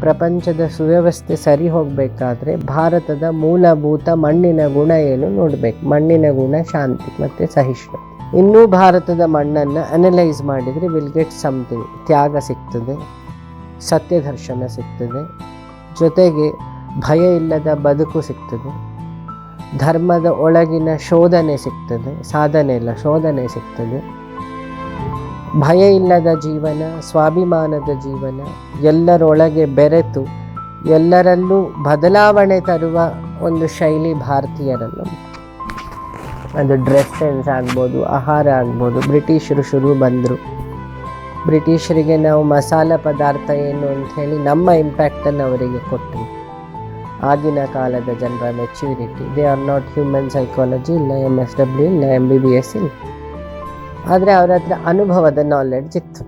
ಪ್ರಪಂಚದ ಸುವ್ಯವಸ್ಥೆ ಸರಿ ಹೋಗಬೇಕಾದ್ರೆ ಭಾರತದ ಮೂಲಭೂತ ಮಣ್ಣಿನ ಗುಣ ಏನು ನೋಡಬೇಕು. ಮಣ್ಣಿನ ಗುಣ ಶಾಂತಿ ಮತ್ತು ಸಹಿಷ್ಣುತೆ. ಇನ್ನೂ ಭಾರತದ ಮಣ್ಣನ್ನು ಅನಲೈಸ್ ಮಾಡಿದರೆ ವಿಲ್ ಗೆಟ್ ಸಮಥಿಂಗ್. ತ್ಯಾಗ ಸಿಗ್ತದೆ, ಸತ್ಯದರ್ಶನ ಸಿಗ್ತದೆ, ಜೊತೆಗೆ ಭಯ ಇಲ್ಲದ ಬದುಕು ಸಿಗ್ತದೆ, ಧರ್ಮದ ಒಳಗಿನ ಶೋಧನೆ ಸಿಗ್ತದೆ, ಸಾಧನೆ ಇಲ್ಲ ಶೋಧನೆ ಸಿಗ್ತದೆ, ಭಯ ಇಲ್ಲದ ಜೀವನ, ಸ್ವಾಭಿಮಾನದ ಜೀವನ, ಎಲ್ಲರೊಳಗೆ ಬೆರೆತು ಎಲ್ಲರಲ್ಲೂ ಬದಲಾವಣೆ ತರುವ ಒಂದು ಶೈಲಿ ಭಾರತೀಯರನ್ನು. ಅದು ಡ್ರೆಸ್ ಸೆನ್ಸ್ ಆಗ್ಬೋದು, ಆಹಾರ ಆಗ್ಬೋದು. ಬ್ರಿಟಿಷರು ಬಂದರು, ಬ್ರಿಟಿಷರಿಗೆ ನಾವು ಮಸಾಲ ಪದಾರ್ಥ ಏನು ಅಂಥೇಳಿ ನಮ್ಮ ಇಂಪ್ಯಾಕ್ಟನ್ನು ಅವರಿಗೆ ಕೊಟ್ಟರು. ಆಗಿನ ಕಾಲದ ಜನರ maturity, they are not human psychology, ಇಲ್ಲ MSW, ಇಲ್ಲ MBBS ಇಲ್ಲ. ಆದರೆ ಅವರ ಹತ್ರ ಅನುಭವದ ನಾಲೆಡ್ಜ್ ಇತ್ತು.